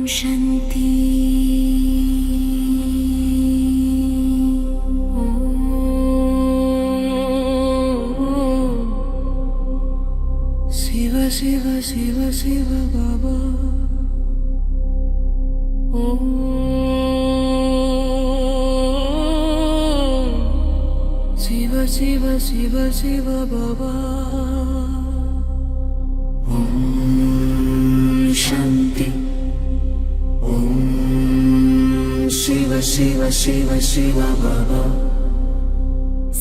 शांति शिव शिव शिव शिव बाबा ओम शिव शिव शिव शिव बाबा ओम शांति ओम शिव शिव शिव शिव बाबा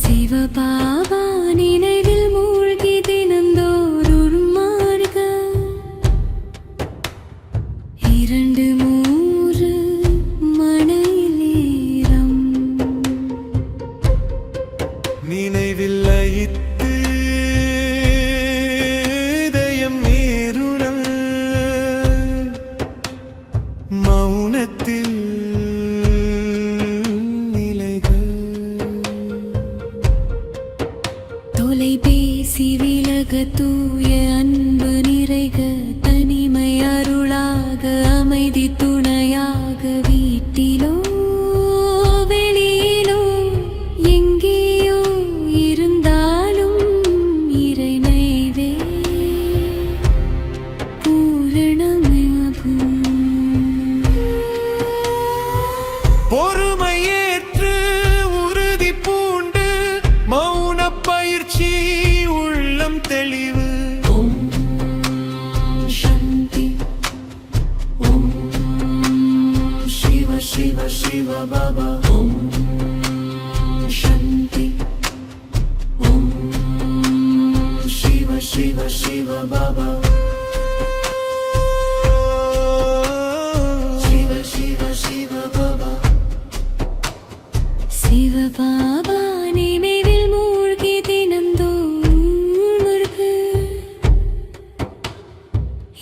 शिव बाबा நினைவில் மூழ்கி தினந்தோறும் மார்க 2-3 மணி நேரம் நினைவில் லயித்து இதயம் நீருடல் மௌனத்தில் நிலைகள் தொலைபேசி விலக தூய அன்பு நிறைக தனிமை அருளாக அமைதி துணையாக வீட்டிலோ வெளியிலோ எங்கேயோ இருந்தாலும் இறைமைவே பூரணமாகும் பொறுமையேற்று உறுதி பூண்டு மௌன பயிற்சி உள்ளம் தெளிவு ஓம் சாந்தி ஓம் சிவ சிவ சிவ பாபா ஓம் சாந்தி ஓம் சிவ சிவ சிவ பாபா சிவ சிவ சிவ பாபா சிவ பாபா நினைவில் மூழ்கி தினந்தோறும்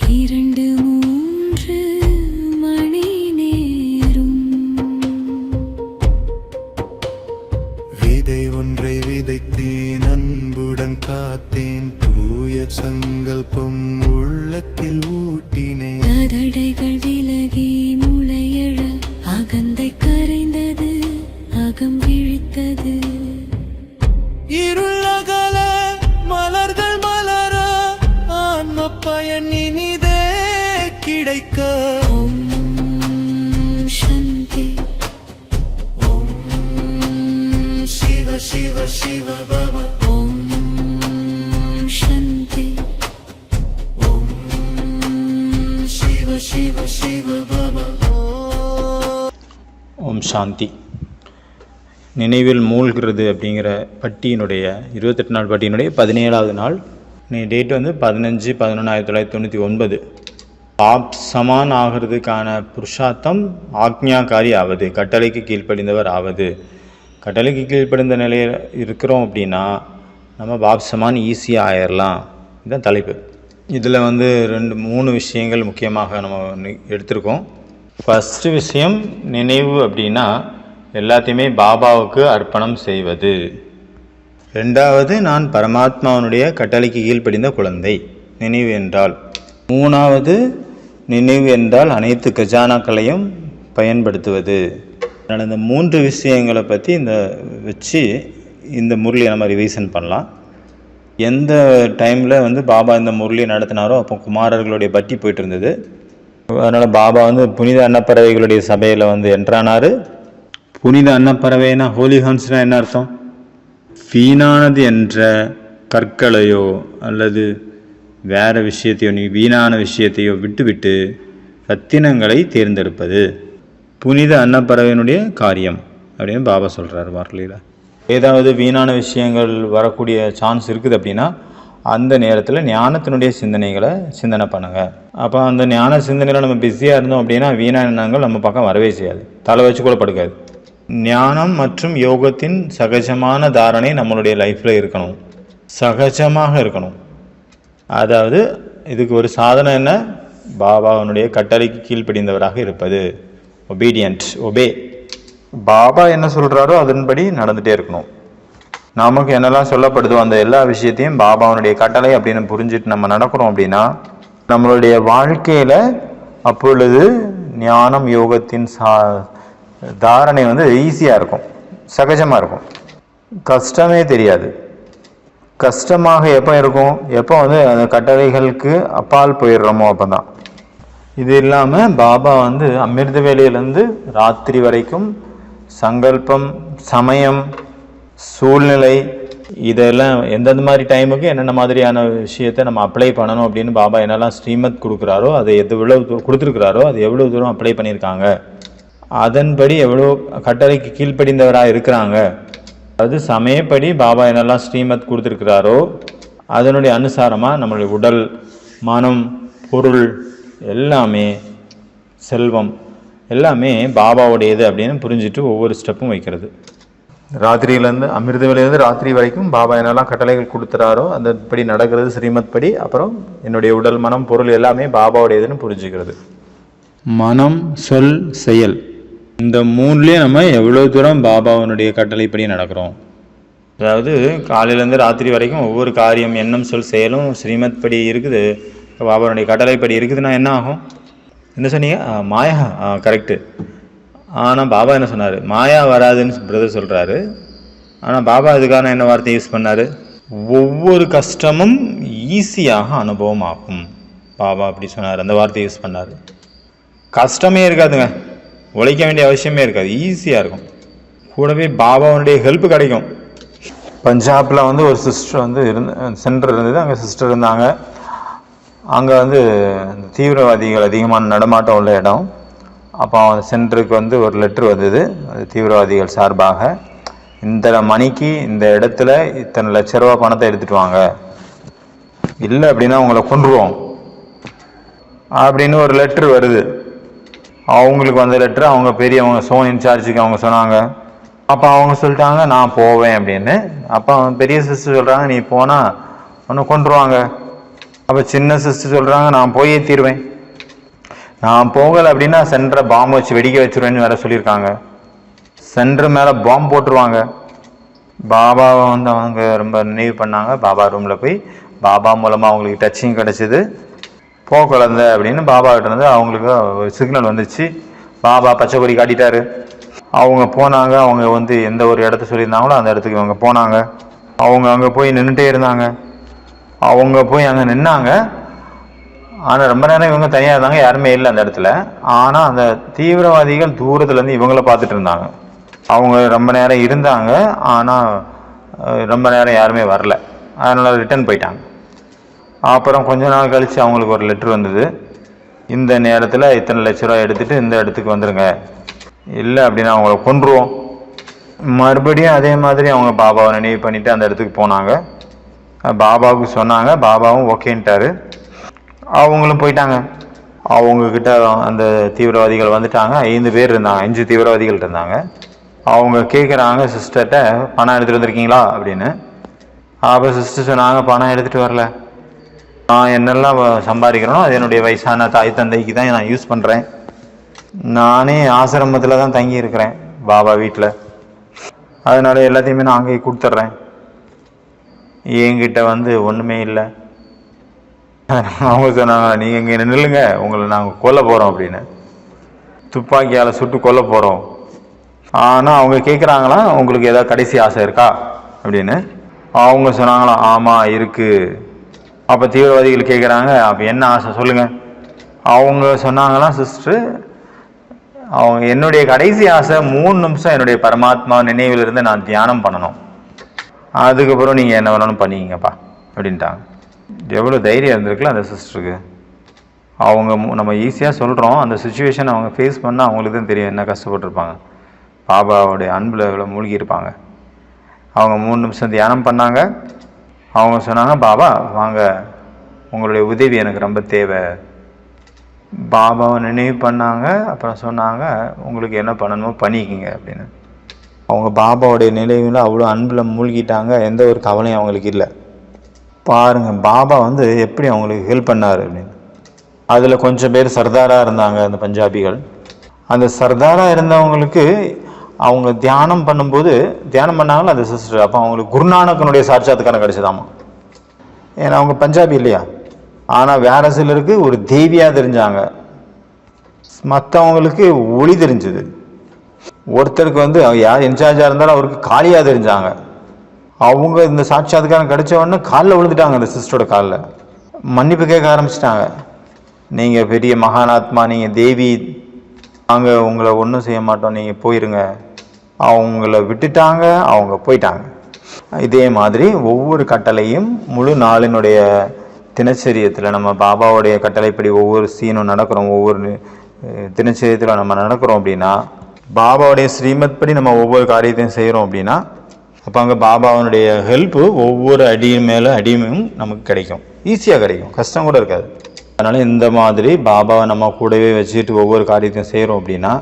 2-3 மணி நேரம் விதை ஒன்றை விதைத்தேன் அன்புடன் காத்தேன் தூய சங்கல்பம் உள்ளத்தில் ஊட்டினேன் தடைகள் விலகி முளையழ அகந்தை கரைந்தது அகம் விழித்தது இருளகல மலர்கள் மலர ஆன்ம பயன் இனிதே கிடைக்க ஓம் சாந்தி ஓம் சிவ சிவ சிவ பாபா ஓம் சாந்தி ஓம் சிவ சிவ சிவ பாபா ஓம் சாந்தி. நினைவில் மூழ்கிறது அப்படிங்கிற பட்டியினுடைய 28 நாள் பட்டியினுடைய 17வது நாள். டேட் வந்து 15/11/1999. பாப் சமான் ஆகிறதுக்கான புருஷார்த்தம் ஆக்ஞாகாரி ஆவது, கட்டளைக்கு கீழ்ப்படிந்தவர் ஆவது. கட்டளைக்கு கீழ்ப்படிந்த நிலையில் இருக்கிறோம் அப்படின்னா நம்ம பாப் சமான் ஈஸியாக ஆயிடலாம். இதுதான் தலைப்பு. இதில் வந்து 2-3 விஷயங்கள் முக்கியமாக நம்ம எடுத்திருக்கோம். ஃபஸ்ட்டு விஷயம், நினைவு அப்படின்னா எல்லாத்தையுமே பாபாவுக்கு அர்ப்பணம் செய்வது. 2வது, நான் பரமாத்மாவனுடைய கட்டளைக்கு கீழ்ப்படிந்த குழந்தை, நினைவு என்றால். 3வது, நினைவு என்றால் அனைத்து கஜானாக்களையும் பயன்படுத்துவது. அதனால் இந்த 3 விஷயங்களை பற்றி வச்சு இந்த முரளியை நம்ம ரிவிஷன் பண்ணலாம். எந்த டைமில் வந்து பாபா இந்த முரளியை நடத்தினாரோ அப்போ குமாரர்களுடைய பட்டி போயிட்டு இருந்தது. அதனால் பாபா வந்து புனித அன்னப்பறவைகளுடைய சபையில் வந்து என்ட்ரானார். புனித அன்னப்பறவைனா ஹோலி ஹான்ஸ்னால் என்ன அர்த்தம்? வீணானது என்ற கற்களையோ அல்லது வேறு விஷயத்தையோ, நீ வீணான விஷயத்தையோ விட்டுவிட்டு ரத்தினங்களை தேர்ந்தெடுப்பது புனித அன்னப்பறவையினுடைய காரியம் அப்படின்னு பாபா சொல்கிறார் வார்த்தையில். ஏதாவது வீணான விஷயங்கள் வரக்கூடிய சான்ஸ் இருக்குது அப்படின்னா அந்த நேரத்தில் ஞானத்தினுடைய சிந்தனை பண்ணுங்கள். அப்போ அந்த ஞான சிந்தனையில் நம்ம பிஸியாக இருந்தோம் அப்படின்னா வீணான எண்ணங்கள் நம்ம பக்கம் வரவே செய்யாது, தலை வச்சு கூட படுக்காது. ஞானம் மற்றும் யோகத்தின் சகஜமான தாரணை நம்மளுடைய லைஃப்பில் இருக்கணும், சகஜமாக இருக்கணும். அதாவது இதுக்கு ஒரு சாதனை என்ன? பாபாவனுடைய கட்டளைக்கு கீழ்ப்படிந்தவராக இருப்பது, ஒபே. பாபா என்ன சொல்கிறாரோ அதன்படி நடந்துகிட்டே இருக்கணும். நமக்கு என்னெல்லாம் சொல்லப்படுதோ அந்த எல்லா விஷயத்தையும் பாபாவனுடைய கட்டளை அப்படின்னு புரிஞ்சுட்டு நம்ம நடக்கிறோம் அப்படின்னா நம்மளுடைய வாழ்க்கையில் அப்பொழுது ஞானம் யோகத்தின் தாரணை வந்து ஈஸியாக இருக்கும், சகஜமாக இருக்கும், கஷ்டமே தெரியாது. கஷ்டமாக எப்போ இருக்கும், எப்போ வந்து அந்த கட்டளைகளுக்கு அப்பால் போயிடுறோமோ அப்போ தான். இது இல்லாமல் பாபா வந்து அமிர்த வேளையிலேருந்து ராத்திரி வரைக்கும் சங்கல்பம், சமயம், சூழ்நிலை, இதெல்லாம் எந்தெந்த மாதிரி டைமுக்கு என்னென்ன மாதிரியான விஷயத்தை நம்ம அப்ளை பண்ணணும் அப்படின்னு பாபா என்னெல்லாம் ஸ்ரீமத் கொடுக்குறாரோ, அதை எவ்வளோ கொடுத்துருக்குறாரோ அது எவ்வளோ தூரம் அப்ளை பண்ணியிருக்காங்க, அதன்படி எவ்வளோ கட்டளைக்கு கீழ்ப்படிந்தவராக இருக்கிறாங்க, அது சமயப்படி பாபா என்னெல்லாம் ஸ்ரீமத் கொடுத்துருக்கிறாரோ அதனுடைய அனுசாரமாக நம்மளுடைய உடல், மனம், பொருள் எல்லாமே, செல்வம் எல்லாமே பாபாவுடையது அப்படின்னு புரிஞ்சுட்டு ஒவ்வொரு ஸ்டெப்பும் வைக்கிறது. ராத்திரியிலேருந்து அமிர்த வேளையிலேருந்து ராத்திரி வரைக்கும் பாபா என்னெல்லாம் கட்டளைகள் கொடுத்துறாரோ அதன்படி நடக்கிறது ஸ்ரீமத் படி. அப்புறம் என்னுடைய உடல், மனம், பொருள் எல்லாமே பாபாவுடையதுன்னு புரிஞ்சுக்கிறது. மனம், சொல், செயல், இந்த மூணுலேயே நம்ம எவ்வளோ தூரம் பாபாவனுடைய கட்டளைப்படி நடக்கிறோம். அதாவது காலையிலேருந்து ராத்திரி வரைக்கும் ஒவ்வொரு காரியம், எண்ணம், சொல், செயலும் ஸ்ரீமத் படி இருக்குது, பாபாவுடைய கட்டளைப்படி இருக்குதுன்னா என்ன ஆகும்? என்ன சொன்னீங்க? மாயா. கரெக்டு. ஆனால் பாபா என்ன சொன்னார்? மாயா வராதுன்னு பிரதர் சொல்கிறாரு. ஆனால் பாபா அதுக்கான என்ன வார்த்தை யூஸ் பண்ணார்? ஒவ்வொரு கஷ்டமும் ஈஸியாக அனுபவம் ஆகும். பாபா அப்படி சொன்னார், அந்த வார்த்தையை யூஸ் பண்ணார். கஷ்டமே இருக்காதுங்க, உழைக்க வேண்டிய அவசியமே இருக்காது, ஈஸியாக இருக்கும். கூடவே பாபாவுடைய ஹெல்ப் கிடைக்கும். பஞ்சாபில் வந்து ஒரு சிஸ்டர் வந்து சென்டர் இருந்தது, அங்கே சிஸ்டர் இருந்தாங்க. அங்கே வந்து தீவிரவாதிகள் அதிகமான நடமாட்டம் உள்ள இடம். அப்போ அந்த சென்டருக்கு வந்து ஒரு லெட்ரு வந்தது, அது தீவிரவாதிகள் சார்பாக, இந்த மணிக்கு இந்த இடத்துல இத்தனை லட்ச ரூபா பணத்தை எடுத்துகிட்டு வாங்க, இல்லை அப்படின்னா உங்களை கொன்றுவோம் அப்படின்னு ஒரு லெட்ரு வருது. அவங்களுக்கு வந்த லெட்ரு அவங்க பெரியவங்க சோன் இன்சார்ஜுக்கு அவங்க சொன்னாங்க. அப்போ அவங்க சொல்லிட்டாங்க நான் போவேன் அப்படின்னு. அப்போ அவன் பெரிய சிஸ்டர் சொல்கிறாங்க நீ போனால் ஒன்று கொண்டுருவாங்க. அப்போ சின்ன சிஸ்டர் சொல்கிறாங்க நான் போயே தீருவேன், நான் போகலை அப்படின்னா சென்டரை பாம்பு வச்சு வெடிக்க வச்சுருவேன்னு வேற சொல்லியிருக்காங்க. சென்டர் மேலே பாம்பு போட்டுருவாங்க. பாபாவை வந்து அவங்க ரொம்ப நினைவு பண்ணாங்க. பாபா ரூமில் போய் பாபா மூலமாக அவங்களுக்கு டச்சிங் கிடச்சிது. போ குழந்தை அப்படின்னு பாபா கிட்ட இருந்து அவங்களுக்கு ஒரு சிக்னல் வந்துச்சு. பாபா பச்சை கொடி காட்டிட்டாரு. அவங்க போனாங்க. அவங்க வந்து எந்த ஒரு இடத்த சொல்லியிருந்தாங்களோ அந்த இடத்துக்கு இவங்க போனாங்க. அவங்க அங்கே போய் நின்றுட்டே இருந்தாங்க. அவங்க போய் அங்கே நின்னாங்க. ஆனால் ரொம்ப நேரம் இவங்க தனியாக இருந்தாங்க, யாருமே இல்லை அந்த இடத்துல. ஆனால் அந்த தீவிரவாதிகள் தூரத்துலேருந்து இவங்கள பார்த்துட்டு இருந்தாங்க. அவங்க ரொம்ப நேரம் இருந்தாங்க, ஆனால் ரொம்ப நேரம் யாருமே வரல. அதனால் ரிட்டர்ன் போயிட்டாங்க. அப்புறம் கொஞ்ச நாள் கழித்து அவங்களுக்கு ஒரு லெட்ரு வந்தது, இந்த நேரத்தில் இத்தனை லட்ச ரூபா எடுத்துகிட்டு இந்த இடத்துக்கு வந்துடுங்க, இல்லை அப்படின்னா அவங்கள கொன்றுவோம். மறுபடியும் அதே மாதிரி அவங்க பாபாவை நினைவு பண்ணிவிட்டு அந்த இடத்துக்கு போனாங்க. பாபாவுக்கு சொன்னாங்க, பாபாவும் ஓகேன்ட்டாரு. அவங்களும் போயிட்டாங்க. அவங்கக்கிட்ட அந்த தீவிரவாதிகள் வந்துட்டாங்க. 5 பேர் இருந்தாங்க, 5 தீவிரவாதிகள் இருந்தாங்க. அவங்க கேட்குறாங்க சிஸ்டர்கிட்ட பணம் எடுத்துகிட்டு வந்திருக்கீங்களா அப்படின்னு. அப்போ சிஸ்டர் சொன்னாங்க பணம் எடுத்துகிட்டு வரல, நான் என்னெல்லாம் சம்பாதிக்கிறேனோ அது என்னுடைய வயசான தாய் தந்தைக்கு தான் நான் யூஸ் பண்ணுறேன். நானே ஆசிரமத்தில் தான் தங்கி இருக்கிறேன் பாபா வீட்டில், அதனால எல்லாத்தையுமே நான் அங்கேயே கொடுத்துட்றேன், என்கிட்ட வந்து ஒன்றுமே இல்லை. அவங்க சொன்னாங்க நீங்கள் இங்கே நில்லுங்க, உங்களை நாங்கள் கொல்ல போகிறோம் அப்படின்னு, துப்பாக்கியால் சுட்டு கொல்ல போகிறோம். ஆனால் அவங்க கேட்குறாங்களாம் உங்களுக்கு ஏதாவது கடைசி ஆசை இருக்கா அப்படின்னு. அவங்க சொன்னாங்களாம் ஆமாம் இருக்குது. அப்போ தீவிரவாதிகள் கேட்குறாங்க அப்போ என்ன ஆசை சொல்லுங்கள். அவங்க சொன்னாங்களாம் சிஸ்டர் அவங்க என்னுடைய கடைசி ஆசை 3 நிமிஷம் என்னுடைய பரமாத்மா நினைவிலிருந்து நான் தியானம் பண்ணணும், அதுக்கப்புறம் நீங்கள் என்ன வேணாலும் பண்ணிக்கிங்கப்பா அப்படின்ட்டாங்க. எவ்வளோ தைரியம் இருந்திருக்குல்ல அந்த சிஸ்டருக்கு. அவங்க நம்ம ஈஸியாக சொல்கிறோம், அந்த சுச்சுவேஷன் அவங்க ஃபேஸ் பண்ணால் அவங்களுக்கு தான் தெரியும் என்ன கஷ்டப்பட்டுருப்பாங்க, பாபாவுடைய அன்பில் எவ்வளோ மூழ்கி இருப்பாங்க. அவங்க 3 நிமிஷம் தியானம் பண்ணாங்க. அவங்க சொன்னாங்க பாபா வாங்க, உங்களுடைய உதவி எனக்கு ரொம்ப தேவை. பாபாவை நினைவு பண்ணாங்க. அப்புறம் சொன்னாங்க உங்களுக்கு என்ன பண்ணணுமோ பண்ணிக்கிங்க அப்படின்னு. அவங்க பாபாவுடைய நினைவில் அவ்வளோ அன்பில் மூழ்கிட்டாங்க, எந்த ஒரு கவலையும் அவங்களுக்கு இல்லை. பாருங்கள் பாபா வந்து எப்படி அவங்களுக்கு ஹெல்ப் பண்ணார் அப்படின்னு. அதில் கொஞ்சம் பேர் சர்தாராக இருந்தாங்க அந்த பஞ்சாபிகள். அந்த சர்தாராக இருந்தவங்களுக்கு அவங்க தியானம் பண்ணும்போது தியானம் பண்ணாங்களா அந்த சிஸ்டர், அப்போ அவங்களுக்கு குருநானக்கனுடைய சாட்சாத்துக்கான கிடைச்சதாமா. ஏன்னா அவங்க பஞ்சாபி இல்லையா, ஆனால் வேற சிலருக்கு ஒரு தேவியாக தெரிஞ்சாங்க. மற்றவங்களுக்கு ஒளி தெரிஞ்சுது. ஒருத்தருக்கு வந்து யார் இன்சார்ஜாக இருந்தாலும் அவருக்கு காலியாக தெரிஞ்சாங்க. அவங்க இந்த சாட்சாத்காரம் கிடைச்ச உடனே காலில் விழுந்துட்டாங்க. அந்த சிஸ்டரோட காலில் மன்னிப்பு கேட்க ஆரம்பிச்சிட்டாங்க. நீங்கள் பெரிய மகானாத்மா, நீங்கள் தேவி, நாங்கள் உங்களை ஒன்றும் செய்ய மாட்டோம், நீங்கள் போயிருங்க. அவங்கள விட்டுட்டாங்க, அவங்க போயிட்டாங்க. இதே மாதிரி ஒவ்வொரு கட்டளையும் முழு நாளினுடைய தினச்சரியத்தில் நம்ம பாபாவுடைய கட்டளைப்படி ஒவ்வொரு சீனும் நடக்கிறோம், ஒவ்வொரு தினச்சரியத்தில் நம்ம நடக்கிறோம் அப்படின்னா, பாபாவுடைய ஸ்ரீமத் படி நம்ம ஒவ்வொரு காரியத்தையும் செய்கிறோம் அப்படின்னா, அப்போ அங்கே பாபாவனுடைய ஹெல்ப்பு ஒவ்வொரு அடியும் மேலே அடியும் நமக்கு கிடைக்கும், ஈஸியாக கிடைக்கும், கஷ்டம் கூட இருக்காது. அதனால் இந்த மாதிரி பாபாவை நம்ம கூடவே வச்சுட்டு ஒவ்வொரு காரியத்தையும் செய்கிறோம் அப்படின்னா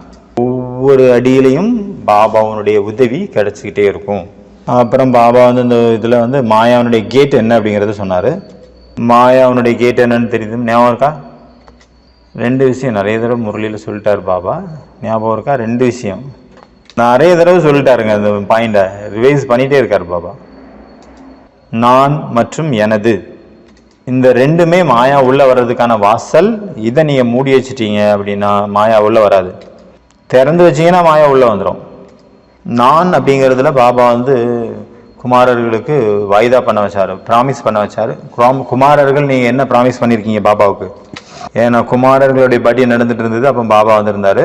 ஒவ்வொரு அடியிலையும் பாபாவனுடைய உதவி கிடச்சிக்கிட்டே இருக்கும். அப்புறம் பாபா வந்து இந்த இதில் வந்து மாயாவனுடைய கேட் என்ன அப்படிங்கிறத சொன்னார். மாயாவனுடைய கேட் என்னன்னு தெரியுது, ஞாபகம் இருக்கா? 2 விஷயம் நிறைய தடவை முரளியில் சொல்லிட்டார் பாபா, ஞாபகம் இருக்கா? 2 விஷயம் நிறைய தடவை சொல்லிட்டாருங்க. அந்த பாயிண்டை ரிவைஸ் பண்ணிகிட்டே இருக்கார் பாபா. நான் மற்றும் எனது, இந்த 2மே மாயா உள்ளே வர்றதுக்கான வாசல். இதை நீங்கள் மூடி வச்சிட்டீங்க அப்படின்னா மாயா உள்ளே வராது. திறந்து வச்சிங்கன்னா மாயா உள்ளே வந்துடும். நான் அப்படிங்கிறதுல பாபா வந்து குமாரர்களுக்கு வாய்தா பண்ண வச்சார், ப்ராமிஸ் பண்ண வச்சார். குமாரர்கள் நீங்கள் என்ன ப்ராமிஸ் பண்ணியிருக்கீங்க பாபாவுக்கு? ஏன்னா குமாரர்களுடைய படி நடந்துட்டு இருந்தது. அப்போ பாபா வந்திருந்தார்.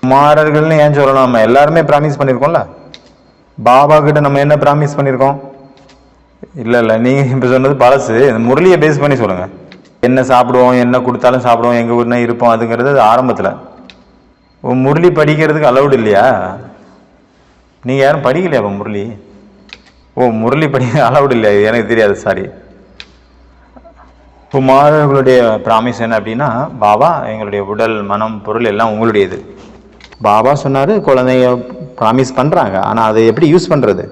குமாரர்கள்னு ஏன் சொல்லலாம், நம்ம எல்லாருமே ப்ராமிஸ் பண்ணியிருக்கோம்ல. பாபா கிட்ட நம்ம என்ன ப்ராமிஸ் பண்ணியிருக்கோம்? இல்லை நீங்கள் இப்போ சொன்னது பழசு. முரளியை பேஸ் பண்ணி சொல்லுங்கள். என்ன சாப்பிடுவோம், என்ன கொடுத்தாலும் சாப்பிடுவோம், எங்கள் ஊர்னா இருப்போம், அதுங்கிறது ஆரம்பத்தில். முரளி படிக்கிறதுக்கு அலவுட் இல்லையா? நீங்கள் யாரும் படிக்கலையா? அப்போ முரளி முரளி படிக்க அலவுட் இல்லையா? எனக்கு தெரியாது, சாரி. குமாரர்களுடைய ப்ராமிஸ் என்ன அப்படின்னா, பாபா எங்களுடைய உடல், மனம், பொருள் எல்லாம் உங்களுடையது. பாபா சொன்னார், குழந்தைய ப்ராமிஸ் பண்ணுறாங்க, ஆனால் அதை எப்படி யூஸ் பண்ணுறது?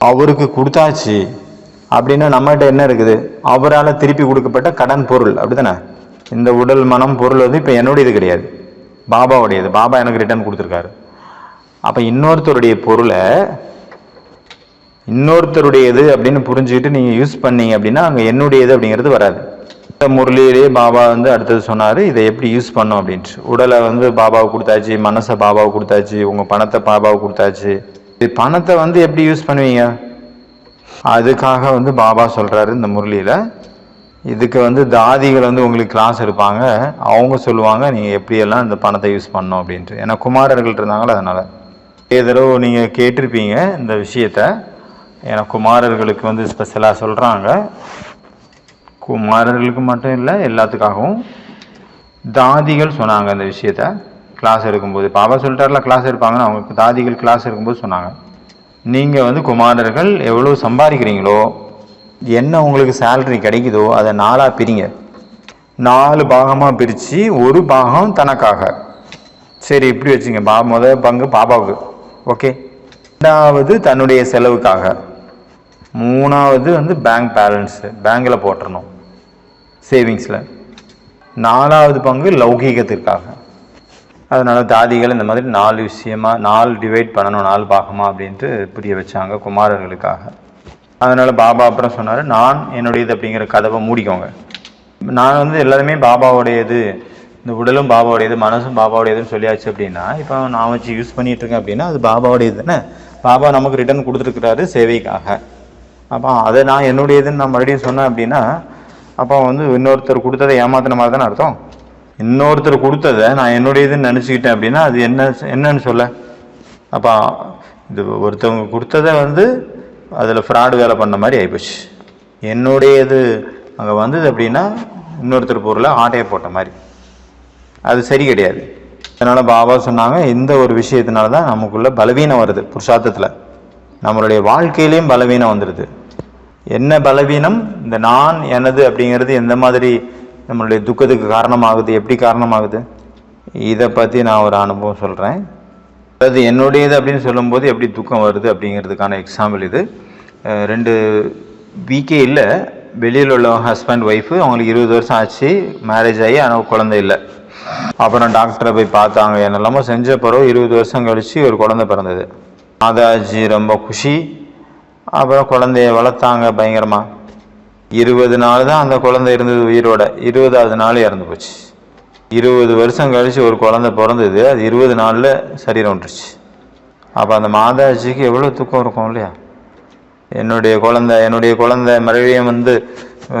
அவருக்கு கொடுத்தாச்சு அப்படின்னா நம்மகிட்ட என்ன இருக்குது? அவரால் திருப்பி கொடுக்கப்பட்ட கடன் பொருள், அப்படி தானே? இந்த உடல், மனம், பொருள் வந்து இப்போ என்னுடையது கிடையாது, பாபாவுடையது. பாபா எனக்கு ரிட்டர்ன் கொடுத்துருக்காரு. அப்போ இன்னொருத்தருடைய பொருளை இன்னொருத்தருடையது அப்படின்னு புரிஞ்சுக்கிட்டு நீங்கள் யூஸ் பண்ணீங்க அப்படின்னா அங்கே என்னுடையது அப்படிங்கிறது வராது. இந்த முரளியிலேயே பாபா வந்து அடுத்தது சொன்னார், இதை எப்படி யூஸ் பண்ணோம் அப்படின்ட்டு. உடலை வந்து பாபாவுக்கு கொடுத்தாச்சு, மனசை பாபாவுக்கு கொடுத்தாச்சு, உங்கள் பணத்தை பாபாவுக்கு கொடுத்தாச்சு. இது பணத்தை வந்து எப்படி யூஸ் பண்ணுவீங்க? அதுக்காக வந்து பாபா சொல்கிறாரு இந்த முரளியில், இதுக்கு வந்து தாதிகள் வந்து உங்களுக்கு கிளாஸ் எடுப்பாங்க, அவங்க சொல்லுவாங்க நீங்கள் எப்படியெல்லாம் இந்த பணத்தை யூஸ் பண்ணோம் அப்படின்ட்டு. ஏன்னா குமாரர்கள் இருந்தாங்களோ அதனால். ஏதோ நீங்கள் கேட்டிருப்பீங்க இந்த விஷயத்த. ஏன்னா குமாரர்களுக்கு வந்து ஸ்பெஷலாக சொல்கிறாங்க. குமாரர்களுக்கு மட்டும் இல்லை, எல்லாத்துக்காகவும் தாதிகள் சொன்னாங்க இந்த விஷயத்த கிளாஸ் எடுக்கும்போது. பாபா சொல்லிட்டார்ல கிளாஸ் எடுப்பாங்கன்னு, அவங்க தாதிகள் கிளாஸ் எடுக்கும்போது சொன்னாங்க, நீங்கள் வந்து குமாரர்கள் எவ்வளோ சம்பாதிக்கிறீங்களோ, என்ன உங்களுக்கு சேலரி கிடைக்குதோ அதை 4ஆக பிரிங்க. 4 பாகமாக பிரித்து ஒரு பாகம் தனக்காக, சரி இப்படி வச்சுங்க. முதல் பங்கு பாபாவுக்கு, ஓகே. 2வது தன்னுடைய செலவுக்காக, 3வது வந்து பேங்க் பேலன்ஸு, பேங்கில் போட்டுறணும் சேவிங்ஸில், 4வது பங்கு லௌகீகத்திற்காக. அதனால் தாதிகள் இந்த மாதிரி 4 விஷயமா 4 டிவைட் பண்ணணும், 4 பாகமாக அப்படின்ட்டு புரிய வச்சாங்க குமாரர்களுக்காக. அதனால் பாபா அப்புறம் சொன்னார், நான் என்னுடையது அப்படிங்கிற கதவை மூடிக்கோங்க. நான் வந்து எல்லாருமே பாபாவுடையது, இந்த உடலும் பாபாவுடையது, மனசும் பாபாவுடையதுன்னு சொல்லியாச்சு அப்படின்னா, இப்போ நான் வச்சு யூஸ் பண்ணிகிட்டு இருக்கேன் அப்படின்னா அது பாபாவுடையது தானே. பாபா நமக்கு ரிட்டர்ன் கொடுத்துருக்குறாரு சேவைக்காக. அப்போ அதை நான் என்னுடையதுன்னு நான் மறுபடியும் சொன்னேன் அப்படின்னா, அப்போ வந்து இன்னொருத்தர் கொடுத்ததை ஏமாத்தின மாதிரி தானே அர்த்தம். இன்னொருத்தர் கொடுத்ததை நான் என்னுடையதுன்னு நினச்சிக்கிட்டேன் அப்படின்னா அது என்னன்னு சொல்ல. அப்போ இது ஒருத்தவங்க கொடுத்ததை வந்து அதில் ஃப்ராடு வேலை பண்ண மாதிரி ஆகிப்போச்சு. என்னுடையது அங்கே வந்தது அப்படின்னா இன்னொருத்தர் பொருளை ஆட்டையை போட்ட மாதிரி, அது சரி கிடையாது. அதனால் பாபா சொன்னாங்க, இந்த ஒரு விஷயத்தினால தான் நமக்குள்ள பலவீனம் வருது. புருஷார்த்தத்தில் நம்மளுடைய வாழ்க்கையிலையும் பலவீனம் வந்துடுது. என்ன பலவீனம்? இந்த நான் எனது அப்படிங்கிறது எந்த மாதிரி நம்மளுடைய துக்கத்துக்கு காரணமாகுது, எப்படி காரணமாகுது, இதை பற்றி நான் ஒரு அனுபவம் சொல்கிறேன். அதாவது என்னுடையது அப்படின்னு சொல்லும்போது எப்படி துக்கம் வருது அப்படிங்கிறதுக்கான எக்ஸாம்பிள் இது. 2 வீக்கே இல்லை, வெளியில் உள்ள ஹஸ்பண்ட் ஒய்ஃபு, அவங்களுக்கு 20 வருஷம் ஆச்சு மேரேஜ் ஆகி, ஆனால் குழந்தை இல்லை. அப்புறம் டாக்டரை போய் பார்த்தாங்க, என்னெல்லாமோ செஞ்ச பிறகு 20 வருஷம் கழித்து ஒரு குழந்தை பிறந்தது. மாதாஜி ரொம்ப குஷி. அப்புறம் குழந்தைய வளர்த்தாங்க பயங்கரமாக. 20 நாள் தான் அந்த குழந்தை இருந்தது உயிரோட, 20வது நாள் இறந்து போச்சு. 20 வருஷம் கழித்து ஒரு குழந்தை பிறந்தது. அது 20 நாளில் சரீரம் விட்டுருச்சு. அப்போ அந்த மாதாஜிக்கு எவ்வளோ துக்கம் இருக்கும் இல்லையா? என்னுடைய குழந்தை மறுபடியும் வந்து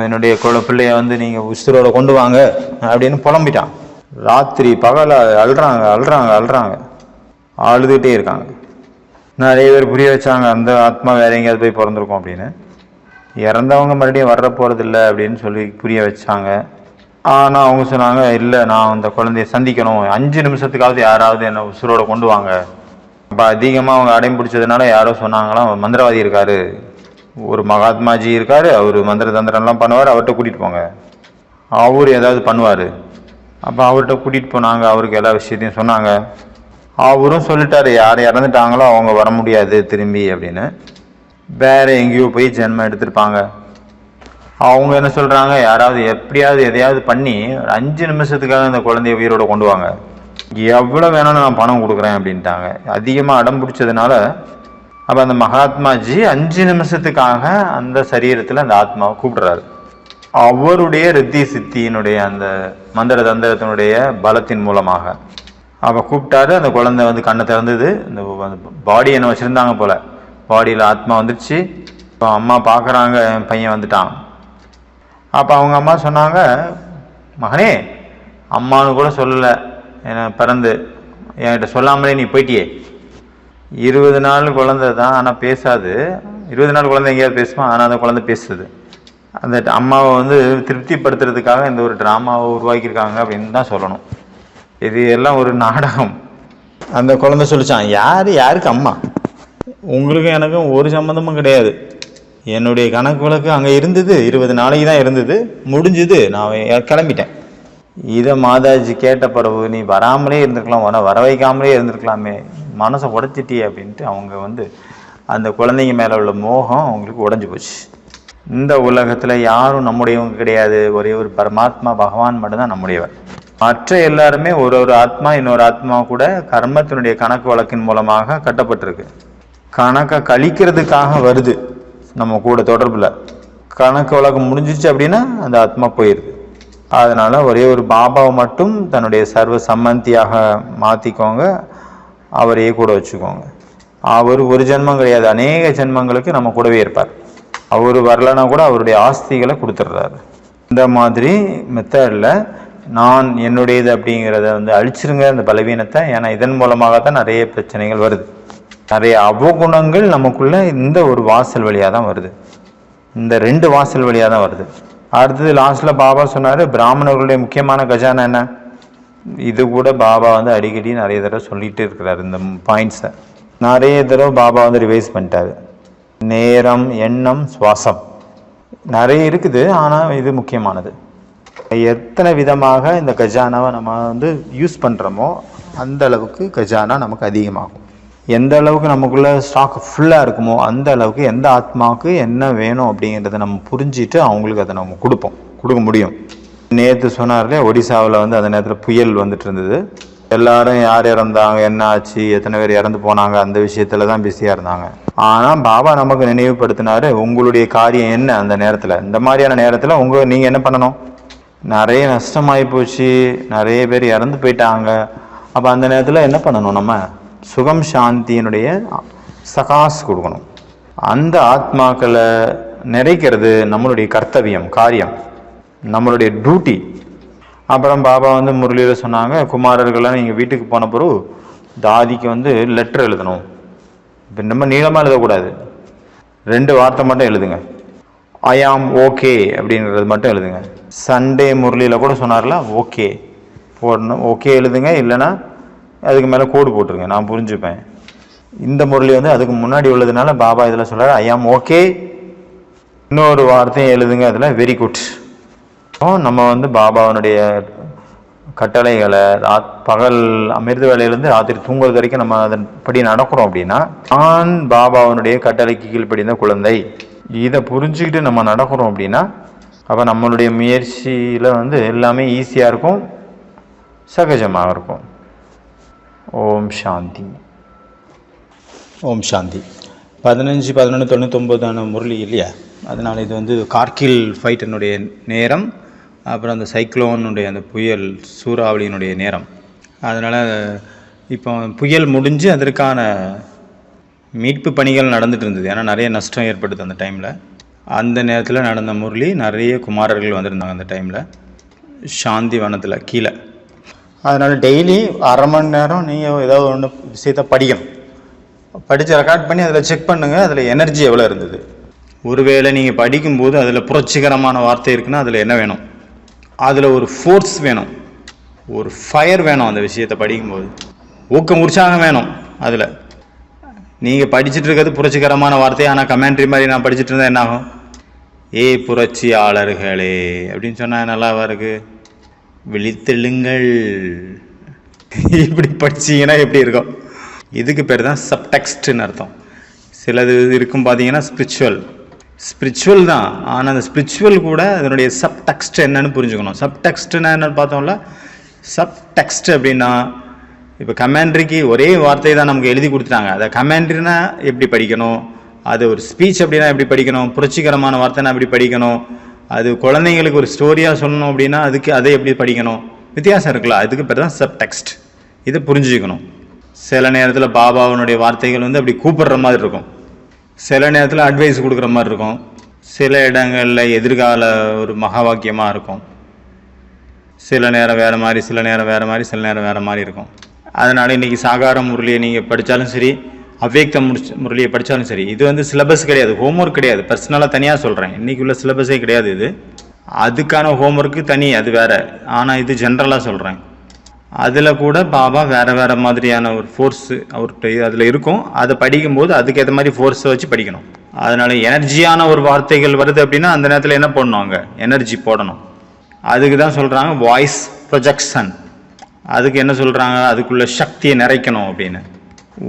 என்னுடைய பிள்ளைய வந்து நீங்கள் உசுரோட கொண்டு வாங்க அப்படின்னு புலம்பிட்டான். ராத்திரி பகல அழுறாங்க, அழுதுகிட்டே இருக்காங்க. நிறைய பேர் புரிய வச்சாங்க, அந்த ஆத்மா வேற எங்கேயாவது போய் பிறந்திருக்கும் அப்படின்னு. இறந்தவங்க மறுபடியும் வர்ற போகிறதில்ல அப்படின்னு சொல்லி புரிய வச்சாங்க. ஆனால் அவங்க சொன்னாங்க, இல்லை, நான் அந்த குழந்தைய சந்திக்கணும், 5 நிமிஷத்துக்காவது யாராவது என்னை உசுரோட கொண்டு வாங்க. அப்போ அதிகமாக அவங்க அடையும் பிடிச்சதுனால யாரோ சொன்னாங்களாம், மந்திரவாதி இருக்கார், ஒரு மகாத்மாஜி இருக்கார், அவர் மந்திர தந்திரம்லாம் பண்ணுவார், அவர்கிட்ட கூட்டிகிட்டு போங்க, அவர் ஏதாவது பண்ணுவார். அப்போ அவர்கிட்ட கூட்டிகிட்டு போனாங்க. அவருக்கு எல்லா விஷயத்தையும் சொன்னாங்க. அவரும் சொல்லிட்டார், யார் இறந்துட்டாங்களோ அவங்க வர முடியாது திரும்பி அப்படின்னு. வேறு எங்கேயோ போய் ஜென்மம் எடுத்திருப்பாங்க. அவங்க என்ன சொல்கிறாங்க, யாராவது எப்படியாவது எதையாவது பண்ணி 5 நிமிஷத்துக்காக அந்த குழந்தைய உயிரோட கொண்டு வாங்க, எவ்வளோ வேணாலும் நான் பணம் கொடுக்குறேன் அப்படின்ட்டாங்க. அதிகமாக அடம் பிடிச்சதுனால அப்போ அந்த மகாத்மாஜி 5 நிமிஷத்துக்காக அந்த சரீரத்தில் அந்த ஆத்மாவை கூப்பிடுறாரு. அவருடைய ரித்தி சித்தியினுடைய அந்த மந்திர தந்திரத்தினுடைய பலத்தின் மூலமாக அப்போ கூப்பிட்டாரு. அந்த குழந்தை வந்து கண்ணை திறந்தது. இந்த பாடி என்ன வச்சுருந்தாங்க போல், பாடியில் ஆத்மா வந்துடுச்சு. இப்போ அம்மா பார்க்குறாங்க, என் பையன் வந்துட்டான். அப்போ அவங்க அம்மா சொன்னாங்க, மகனே, அம்மானு கூட சொல்லலை, என்னை பிறந்து என்கிட்ட சொல்லாமலே நீ போயிட்டியே. 20 நாள் குழந்தை தான், ஆனால் பேசாது. 20 நாள் குழந்தை எங்கேயாவது பேசுமா? ஆனால் அந்த குழந்தை பேசுது. அந்த அம்மாவை வந்து திருப்திப்படுத்துறதுக்காக இந்த ஒரு ட்ராமாவை உருவாக்கியிருக்காங்க அப்படின்னு தான் சொல்லணும். இது எல்லாம் ஒரு நாடகம். அந்த குழந்தை சொல்லிச்சான், யாருக்கு அம்மா? உங்களுக்கும் எனக்கும் ஒரு சம்மந்தமும் கிடையாது. என்னுடைய கணக்கு வழக்கு அங்கே இருந்தது, 20 நாளைக்கு தான் இருந்தது, முடிஞ்சுது, நான் கிளம்பிட்டேன். இதை மாதாஜி கேட்ட பிறகு, நீ வராமலே இருந்திருக்கலாம், வர வைக்காமலே இருந்திருக்கலாமே, மனசை உடைச்சிட்டியே அப்படின்ட்டு அவங்க வந்து அந்த குழந்தைங்க மேலே உள்ள மோகம் அவங்களுக்கு உடஞ்சி போச்சு. இந்த உலகத்தில் யாரும் நம்முடையவங்க கிடையாது. ஒரே ஒரு பரமாத்மா பகவான் மட்டும்தான் நம்முடையவர். மற்ற எல்லாருமே ஒரு ஆத்மா இன்னொரு ஆத்மா கூட கர்மத்தினுடைய கணக்கு வழக்கின் மூலமாக கட்டப்பட்டிருக்கு. கணக்கை கழிக்கிறதுக்காக வருது நம்ம கூட தொடர்பில். கணக்கு வழக்கு முடிஞ்சிச்சு அப்படின்னா அந்த ஆத்மா போயிடுது. அதனால் ஒரே ஒரு பாபாவை மட்டும் தன்னுடைய சர்வ சம்மந்தியாக மாற்றிக்கோங்க, அவரையே கூட வச்சுக்கோங்க. அவர் ஒரு ஜென்மம் கிடையாது, அநேக ஜென்மங்களுக்கு நம்ம கூடவே இருப்பார். அவர் வரலன்னா கூட அவருடைய ஆஸ்திகளை கொடுத்துட்றாரு. இந்த மாதிரி மெத்தடில் நான் என்னுடையது அப்படிங்கிறத வந்து அழிச்சிருங்க அந்த பலவீனத்தை. ஏன்னா இதன் மூலமாகத்தான் நிறைய பிரச்சனைகள் வருது. நிறைய அவகுணங்கள் நமக்குள்ள இந்த ஒரு வாசல் வழியாக தான் வருது. இந்த 2 வாசல் வழியாக தான் வருது. அடுத்தது லாஸ்ட்டில் பாபா சொன்னார், பிராமணர்களுடைய முக்கியமான கஜானா என்ன? இது கூட பாபா வந்து அடிக்கடி நிறைய தடவை சொல்லிகிட்டே இருக்கிறார். இந்த பாயிண்ட்ஸை நிறைய தடவை பாபா வந்து ரிவைஸ் பண்ணிட்டாரு. நேரம், எண்ணம், சுவாசம் நிறைய இருக்குது, ஆனால் இது முக்கியமானது. எத்தனை விதமாக இந்த கஜானாவை நம்ம வந்து யூஸ் பண்ணுறோமோ அந்த அளவுக்கு கஜானா நமக்கு அதிகமாகும். எந்த அளவுக்கு நமக்குள்ள ஸ்டாக் ஃபுல்லாக இருக்குமோ அந்த அளவுக்கு எந்த ஆத்மாவுக்கு என்ன வேணும் அப்படிங்கிறத நம்ம புரிஞ்சிட்டு அவங்களுக்கு அதை நம்ம கொடுக்க முடியும். நேற்று சொன்னார்லே, ஒடிசாவில் வந்து அந்த நேரத்தில் புயல் வந்துட்டு இருந்தது. எல்லாரும் யார் இறந்தாங்க, என்ன ஆச்சு, எத்தனை பேர் இறந்து போனாங்க, அந்த விஷயத்துல தான் பிஸியாக இருந்தாங்க. ஆனால் பாபா நமக்கு நினைவுபடுத்தினார், உங்களுடைய காரியம் என்ன அந்த நேரத்தில். இந்த மாதிரியான நேரத்தில் நீங்கள் என்ன பண்ணணும்? நிறைய நஷ்டமாகி போச்சு, நிறைய பேர் இறந்து போயிட்டாங்க. அப்போ அந்த நேரத்தில் என்ன பண்ணணும்? நம்ம சுகம் சாந்தியினுடைய சகாஸ் கொடுக்கணும். அந்த ஆத்மாக்களை நிறைக்கிறது நம்மளுடைய கர்த்தவியம், காரியம், நம்மளுடைய டியூட்டி. அப்புறம் பாபா வந்து முரளியில் சொன்னாங்க, குமாரர்கள்லாம் நீங்கள் வீட்டுக்கு போன பிறகு தாதிக்கு வந்து லெட்டர் எழுதணும். இப்போ நம்ம நீளமாக எழுதக்கூடாது, 2 வார்த்தை மட்டும் எழுதுங்க. ஐ ஆம் ஓகே அப்படிங்கிறது மட்டும் எழுதுங்க. சண்டே முரளியில் கூட சொன்னார்ல, ஓகே போடணும், ஓகே எழுதுங்க, இல்லைன்னா அதுக்கு மேலே கோடு போட்டுருங்க, நான் புரிஞ்சுப்பேன். இந்த முரளி வந்து அதுக்கு முன்னாடி உள்ளதுனால பாபா இதில் சொல்கிறார், ஐ ஆம் ஓகே, இன்னொரு வார்த்தையும் எழுதுங்க அதில், வெரி குட். நம்ம வந்து பாபாவனுடைய கட்டளைகளை பகல் அமிர்த வேலையிலேருந்து ராத்திரி தூங்குறது வரைக்கும் நம்ம அதன்படி நடக்கிறோம் அப்படின்னா, நான் பாபாவனுடைய கட்டளைக்கு கீழ்ப்படிந்த குழந்தை, இதை புரிஞ்சுக்கிட்டு நம்ம நடக்கிறோம் அப்படின்னா, அப்போ நம்மளுடைய முயற்சியில் வந்து எல்லாமே ஈஸியாக இருக்கும், சகஜமாக இருக்கும். ஓம் சாந்தி. ஓம் சாந்தி. 15/11/99 முரளி இல்லையா? அதனால் இது வந்து கார்கில் ஃபைட்டினுடைய நேரம். அப்புறம் அந்த சைக்ளோனுடைய அந்த புயல் சூறாவளியினுடைய நேரம். அதனால் இப்போ புயல் முடிஞ்சு அதற்கான மீட்பு பணிகள் நடந்துகிட்டு இருந்தது. ஏன்னா நிறைய நஷ்டம் ஏற்படுது அந்த டைமில். அந்த நேரத்தில் நடந்த முரளி நிறைய குமாரர்கள் வந்திருந்தாங்க அந்த டைமில் சாந்தி வனத்தில் கீழே. அதனால் டெய்லி அரை மணி நேரம் நீங்கள் ஏதாவது ஒன்று விஷயத்தை படிக்கணும். படித்து ரெக்கார்ட் பண்ணி அதில் செக் பண்ணுங்கள், அதில் எனர்ஜி எவ்வளோ இருந்தது. ஒருவேளை நீங்கள் படிக்கும்போது அதில் புரட்சிகரமான வார்த்தை இருக்குன்னா அதில் என்ன வேணும்? அதில் ஒரு ஃபோர்ஸ் வேணும், ஒரு ஃபயர் வேணும். அந்த விஷயத்தை படிக்கும்போது ஊக்கம் உற்சாகம் வேணும். அதில் நீங்கள் படிச்சுட்டு இருக்கிறது புரட்சிகரமான வார்த்தை, ஆனால் கமெண்ட்ரி மாதிரி நான் படிச்சுட்டு இருந்தால் என்ன ஆகும்? புரட்சியாளர்களே அப்படின்னு சொன்னால் நல்லாவா இருக்கு? விழித்தெழுங்கள் இப்படி படிச்சிங்கன்னா எப்படி இருக்கும்? இதுக்கு பேர் தான் சப்டெக்ஸ்ட்னு அர்த்தம். சிலது இருக்கும் பார்த்தீங்கன்னா ஸ்பிரிச்சுவல் தான், ஆனால் அந்த ஸ்பிரிச்சுவல் கூட அதனுடைய சப்டெக்ஸ்ட் என்னன்னு புரிஞ்சுக்கணும். சப்டெக்ஸ்ட்னா என்னன்னு பார்த்தோம்ல, சப்டெக்ஸ்ட் அப்படின்னா இப்போ கமெண்ட்ரிக்கு ஒரே வார்த்தை தான் நமக்கு எழுதி கொடுத்துட்டாங்க. அதை கமெண்ட்ரினா எப்படி படிக்கணும், அது ஒரு ஸ்பீச் அப்படின்னா எப்படி படிக்கணும், புரட்சிகரமான வார்த்தைனா எப்படி படிக்கணும், அது குழந்தைங்களுக்கு ஒரு ஸ்டோரியாக சொல்லணும் அப்படின்னா அதுக்கு அதை எப்படி படிக்கணும், வித்தியாசம் இருக்குல்ல. அதுக்கு பேர் தான் சப்டெக்ஸ்ட். இதை புரிஞ்சுக்கணும். சில நேரத்தில் பாபாவினுடைய வார்த்தைகள் அப்படி கூப்பிடுற மாதிரி இருக்கும், சில நேரத்தில் அட்வைஸ் கொடுக்குற மாதிரி இருக்கும், சில இடங்களில் எதிர்கால ஒரு மகா வாக்கியமாக இருக்கும், சில நேரம் வேறு மாதிரி, சில நேரம் வேறு மாதிரி, சில நேரம் வேறு மாதிரி இருக்கும். அதனால் இன்றைக்கி சாகார முரளியை நீங்கள் படித்தாலும் சரி, அவ்வியக்த முரளியை படித்தாலும் சரி, இது சிலபஸ் கிடையாது, ஹோம்ஒர்க் கிடையாது. பர்சனலாக தனியாக சொல்கிறேன், இன்றைக்கி உள்ள சிலபஸே கிடையாது இது. அதுக்கான ஹோம்ஒர்க்கு தனி, அது வேறு. ஆனால் இது ஜென்ரலாக சொல்கிறேன். அதில் கூட பாபா வேறு வேறு மாதிரியான ஒரு ஃபோர்ஸு அவர்கிட்ட அதில் இருக்கும். அதை படிக்கும்போது அதுக்கேற்ற மாதிரி ஃபோர்ஸை வச்சு படிக்கணும். அதனால் எனர்ஜியான ஒரு வார்த்தைகள் வருது அப்படின்னா அந்த நேரத்தில் என்ன பண்ணணும்? அங்கே எனர்ஜி போடணும். அதுக்கு தான் சொல்கிறாங்க வாய்ஸ் ப்ரொஜெக்ஷன். அதுக்கு என்ன சொல்கிறாங்க? அதுக்குள்ள சக்தியை நிறைக்கணும் அப்படின்னு.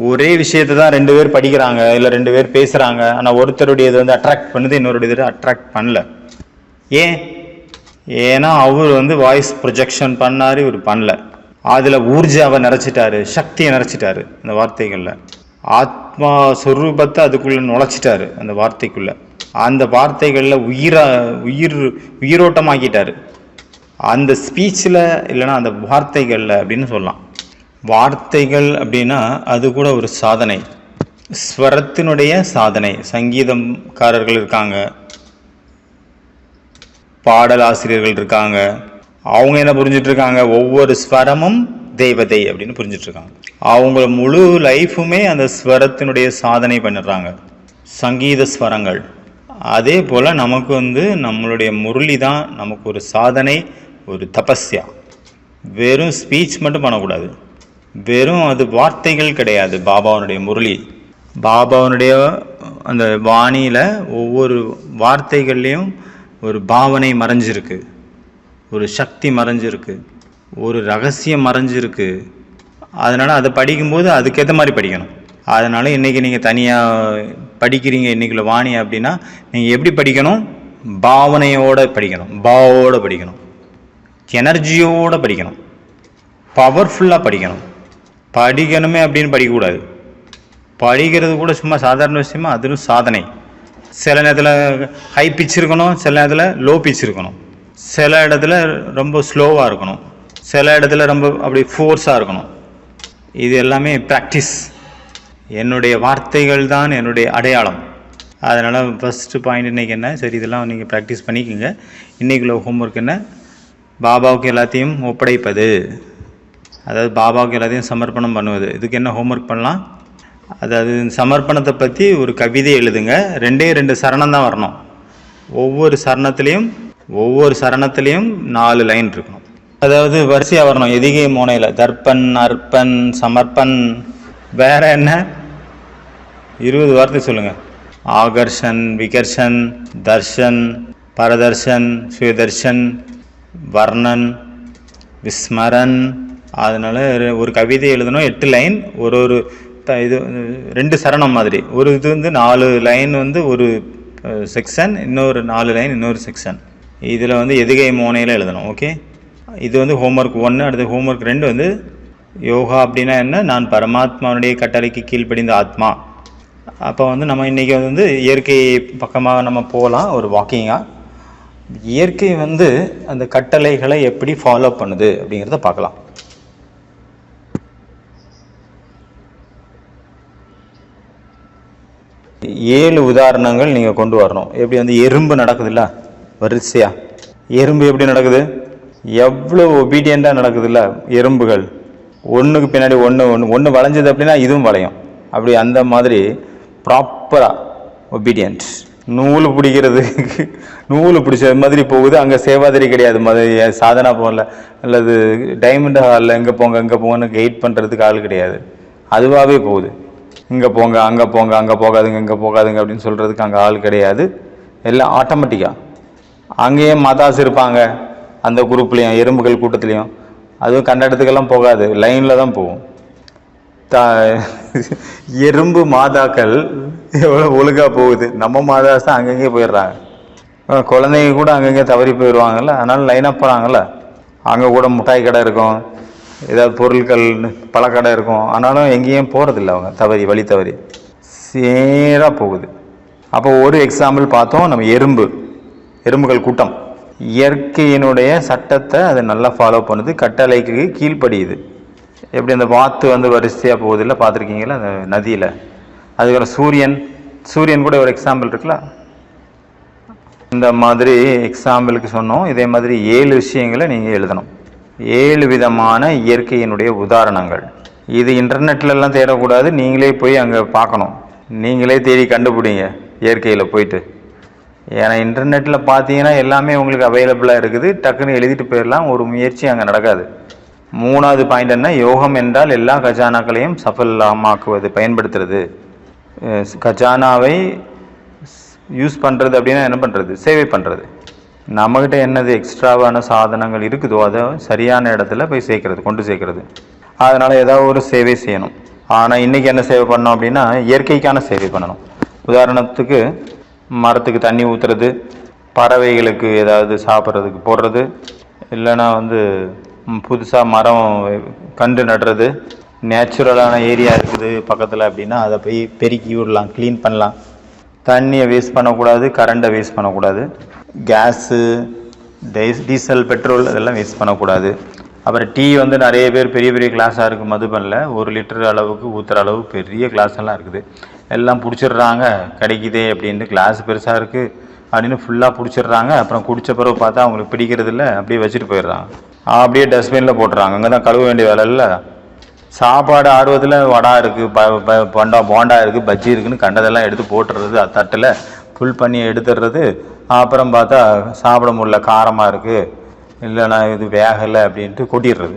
ஒரே விஷயத்தை தான் 2 பேர் படிக்கிறாங்க, இல்லை 2 பேர் பேசுகிறாங்க, ஆனால் ஒருத்தருடைய இது அட்ராக்ட் பண்ணுது, இன்னொருடைய இது அட்ராக்ட் பண்ணல. ஏன்னா அவர் வாய்ஸ் ப்ரொஜெக்ஷன் பண்ணார், இவர் பண்ணல. அதில் ஊர்ஜாவை நிறைச்சிட்டாரு, சக்தியை நிறைச்சிட்டாரு அந்த வார்த்தைகளில். ஆத்மா சொரூபத்தை அதுக்குள்ளே நுழைச்சிட்டாரு அந்த வார்த்தைக்குள்ளே. அந்த வார்த்தைகளில் உயிரோட்டமாக்கிட்டாரு அந்த ஸ்பீச்சில், இல்லைன்னா அந்த வார்த்தைகளில் அப்படின்னு சொல்லலாம். வார்த்தைகள் அப்படின்னா அது கூட ஒரு சாதனை, ஸ்வரத்தினுடைய சாதனை. சங்கீதக்காரர்கள் இருக்காங்க, பாடல் ஆசிரியர்கள் இருக்காங்க. அவங்க என்ன புரிஞ்சிட்டு இருக்காங்க? ஒவ்வொரு ஸ்வரமும் தெய்வதை அப்படின்னு புரிஞ்சிட்டு இருக்காங்க. அவங்க முழு லைஃபுமே அந்த ஸ்வரத்தினுடைய சாதனை பண்ணிடுறாங்க, சங்கீத ஸ்வரங்கள். அதே போல் நமக்கு நம்மளுடைய முரளி தான் நமக்கு ஒரு சாதனை, ஒரு தபஸ்யா. வெறும் ஸ்பீச் மட்டும் பண்ணக்கூடாது, வெறும் அது வார்த்தைகள் கிடையாது. பாபாவனுடைய முரளி, பாபாவனுடைய அந்த வாணியில் ஒவ்வொரு வார்த்தைகள்லேயும் ஒரு பாவனை மறைஞ்சிருக்கு, ஒரு சக்தி மறைஞ்சிருக்கு, ஒரு ரகசியம் மறைஞ்சிருக்கு. அதனால் அதை படிக்கும்போது அதுக்கேற்ற மாதிரி படிக்கணும். அதனால் இன்றைக்கி நீங்கள் தனியாக படிக்கிறீங்க இன்றைக்குள்ள வாணி அப்படின்னா நீங்கள் எப்படி படிக்கணும்? பாவனையோடு படிக்கணும், பாவோடு படிக்கணும், எனர்ஜியோடு படிக்கணும், பவர்ஃபுல்லாக படிக்கணும். படிக்கணுமே அப்படின்னு படிக்கக்கூடாது. படிக்கிறது கூட சும்மா சாதாரண விஷயமா, அதுவும் சாதனை. சில நேரத்தில் ஹை பிச் இருக்கணும், சில நேரத்தில் லோ பிச் இருக்கணும், சில இடத்துல ரொம்ப ஸ்லோவாக இருக்கணும், சில இடத்துல ரொம்ப அப்படி ஃபோர்ஸாக இருக்கணும். இது எல்லாமே ப்ராக்டிஸ். என்னுடைய வார்த்தைகள் தான் என்னுடைய அடையாளம். அதனால் ஃபஸ்ட்டு பாயிண்ட் இன்றைக்கி என்ன? சரி, இதெல்லாம் நீங்கள் ப்ராக்டிஸ் பண்ணிக்கோங்க. இன்றைக்குள்ள ஹோம்ஒர்க் என்ன? பாபாவுக்கு எல்லாத்தையும் ஒப்படைப்பது, அதாவது பாபாவுக்கு எல்லாத்தையும் சமர்ப்பணம் பண்ணுவது. இதுக்கு என்ன ஹோம்ஒர்க் பண்ணலாம்? அதாவது சமர்ப்பணத்தை பற்றி ஒரு கவிதை எழுதுங்க. 2 சரணம் தான் வரணும். ஒவ்வொரு சரணத்துலேயும் 4 லைன் இருக்கணும். அதாவது வரிசையாக வரணும். எதிகை மோனையில் தர்ப்பன், அர்ப்பன், சமர்ப்பன். வேறு என்ன? 20 வார்த்தை சொல்லுங்கள். ஆகர்ஷன், விகர்ஷன், தர்ஷன், பரதர்ஷன், சுயதர்ஷன், வர்ணன், விஸ்மரன். அதனால் ஒரு கவிதை எழுதணும், 8 லைன். ஒரு இது 2 சரணம் மாதிரி. ஒரு இது 4 லைன் ஒரு செக்ஷன், இன்னொரு 4 லைன் இன்னொரு செக்ஷன். இதில் எதுகை மோனையில் எழுதணும். ஓகே, இது ஹோம்ஒர்க் 1. அடுத்து ஹோம்ஒர்க் 2 யோகா அப்படின்னா என்ன? நான் பரமாத்மாவுடைய கட்டளைக்கு கீழ்ப்படிந்த ஆத்மா. அப்போ நம்ம இன்றைக்கி இயற்கை பக்கமாக நம்ம போகலாம் ஒரு வாக்கிங்காக. இயற்கை வந்து அந்த கட்டளைகளை எப்படி ஃபாலோ பண்ணுது அப்படிங்கிறத பார்க்கலாம். ஏழு உதாரணங்கள் நீங்கள் கொண்டு வரணும். எப்படி வந்து எறும்பு நடக்குதுல்ல வரிசையா, எறும்பு எப்படி நடக்குது, எவ்வளோ ஒபீடியண்ட்டாக நடக்குதுல்ல எறும்புகள், ஒன்றுக்கு பின்னாடி ஒன்று வளைஞ்சது அப்படின்னா இதுவும் வளையும். அப்படி அந்த மாதிரி ப்ராப்பராக ஒபீடியன்ட். நூல் பிடிக்கிறதுக்கு நூல் பிடிச்ச மாதிரி போகுது. அங்கே சேவாதிரி கிடையாது, சாதனா போகல அல்லது டைமண்ட் ஹாலில் எங்கே போங்கன்னு கைட் பண்ணுறதுக்கு ஆள் கிடையாது. அதுவாகவே போகுது. இங்கே போங்க, அங்கே போங்க, அங்கே போகாதுங்க, இங்கே போகாதுங்க அப்படின்னு சொல்கிறதுக்கு அங்கே ஆள் கிடையாது. எல்லாம் ஆட்டோமேட்டிக்காக. அங்கேயே மதாஸ் இருப்பாங்க அந்த குரூப்லேயும், எறும்புகள் கூட்டத்துலேயும். அதுவும் கண்ட இடத்துக்கெல்லாம் போகாது, லைனில் தான் போகும். எறும்பு மாதாக்கள் எவ்வளோ ஒழுங்காக போகுது. நம்ம மாதாஸ் தான் அங்கங்கே போயிடுறாங்க. குழந்தைங்க கூட அங்கங்கே தவறி போயிடுவாங்கல்ல, அதனால லைனாக போகிறாங்கல்ல. அங்கே கூட மிட்டாய் கடை இருக்கும், ஏதாவது பொருட்கள் பழக்கடை இருக்கும். ஆனாலும் எங்கேயும் போகிறதில்ல, அவங்க வழி தவறி சேராக போகுது. அப்போ ஒரு எக்ஸாம்பிள் பார்த்தோம். நம்ம எறும்புகள் கூட்டம் இயற்கையினுடைய சட்டத்தை அதை நல்லா ஃபாலோ பண்ணுது, கட்டளைக்கு கீழ்ப்படியுது. எப்படி அந்த வாத்து வந்து வரிசையாக போகுதில்ல, பார்த்துருக்கீங்களா அந்த நதியில். அதுக்கப்புறம் சூரியன் கூட ஒரு எக்ஸாம்பிள் இருக்குல்ல. இந்த மாதிரி எக்ஸாம்பிளுக்கு சொன்னோம். இதே மாதிரி 7 விஷயங்களை நீங்கள் எழுதணும். 7 விதமான இயற்கையினுடைய உதாரணங்கள். இது இன்டர்நெட்லலாம் தேடக்கூடாது, நீங்களே போய் அங்கே பார்க்கணும். நீங்களே தேடி கண்டுபிடிங்க இயற்கையில் போயிட்டு. ஏன்னா இன்டர்நெட்டில் பார்த்தீங்கன்னா எல்லாமே உங்களுக்கு அவைலபிளாக இருக்குது, டக்குன்னு எழுதிட்டு போயிடலாம். ஒரு முயற்சி அங்கே நடக்காது. 3வது பாயிண்ட் என்ன, யோகம் என்றால் எல்லா கஜானாக்களையும் சஃபலமாக்குவது, பயன்படுத்துறது. கஜானாவை யூஸ் பண்ணுறது அப்படின்னா என்ன பண்ணுறது, சேவை பண்ணுறது. நம்மகிட்ட என்னது எக்ஸ்ட்ராவான சாதனங்கள் இருக்குதோ அதை சரியான இடத்துல போய் கொண்டு சேர்க்கறது. அதனால் ஏதாவது ஒரு சேவை செய்யணும். ஆனால் இன்றைக்கி என்ன சேவை பண்ணோம் அப்படின்னா இயற்கைக்கான சேவை பண்ணணும். உதாரணத்துக்கு மரத்துக்கு தண்ணி ஊற்றுறது, பறவைகளுக்கு ஏதாவது சாப்பிட்றதுக்கு போடுறது, இல்லைன்னா வந்து புதுசாக மரம் கன்று நடுறது. நேச்சுரலான ஏரியா இருக்குது பக்கத்தில் அப்படின்னா அதை போய் பெருக்கி விடலாம், க்ளீன் பண்ணலாம். தண்ணியை வேஸ்ட் பண்ணக்கூடாது, கரண்ட்டை வேஸ்ட் பண்ணக்கூடாது, கேஸு, டீசல், பெட்ரோல் இதெல்லாம் வேஸ்ட் பண்ணக்கூடாது. அப்புறம் டீ வந்து நிறைய பேர் பெரிய பெரிய கிளாஸாக இருக்குது மதுபனில், 1 லிட்டர் அளவுக்கு ஊற்றுற அளவு பெரிய கிளாஸ் எல்லாம் இருக்குது. எல்லாம் பிடிச்சிடுறாங்க, கிடைக்குதே அப்படின்ட்டு. கிளாஸ் பெருசாக இருக்குது அப்படின்னு ஃபுல்லாக பிடிச்சிடுறாங்க. அப்புறம் குடித்த பிறகு பார்த்தா அவங்களுக்கு பிடிக்கிறதில்ல, அப்படியே வச்சுட்டு போயிடுறாங்க. அப்படியே டஸ்ட்பினில் போட்டுறாங்க. அங்கே தான் கழுவ வேண்டிய வேலை இல்லை. சாப்பாடு ஆர்வத்தில் வடா இருக்குது, போண்டா இருக்குது, பஜ்ஜி இருக்குதுன்னு கண்டதெல்லாம் எடுத்து போட்டுறது, தட்டில் ஃபுல் பண்ணி எடுத்துடுறது. அப்புறம் பார்த்தா சாப்பிட முடியல, காரமாக இருக்குது, இல்லைனா இது வேகலை அப்படின்ட்டு கொட்டிடுறது.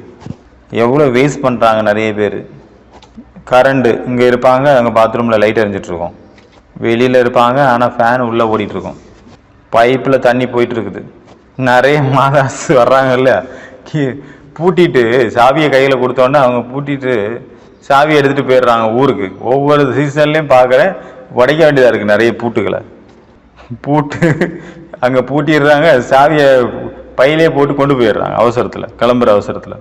எவ்வளோ வேஸ்ட் பண்ணுறாங்க நிறைய பேர். கரண்ட்டு இங்கே இருப்பாங்க, அங்கே பாத்ரூமில் லைட் எரிஞ்சிட்ருக்கோம். வெளியில் இருப்பாங்க, ஆனால் ஃபேன் உள்ளே ஓடிட்டுருக்கோம். பைப்பில் தண்ணி போயிட்டுருக்குது. நிறைய மாதாஸ் வர்றாங்கல்ல, பூட்டிட்டு சாவியை கையில் கொடுத்தோன்னே அவங்க பூட்டிட்டு சாவியை எடுத்துகிட்டு போயிடுறாங்க ஊருக்கு. ஒவ்வொரு சீசன்லேயும் பார்க்குறேன், உடைக்க வேண்டியதாக இருக்குது நிறைய பூட்டுகளை. அங்கே பூட்டிடுறாங்க, சாவியை பையிலே போட்டு கொண்டு போயிடுறாங்க அவசரத்தில், கிளம்புற அவசரத்தில்.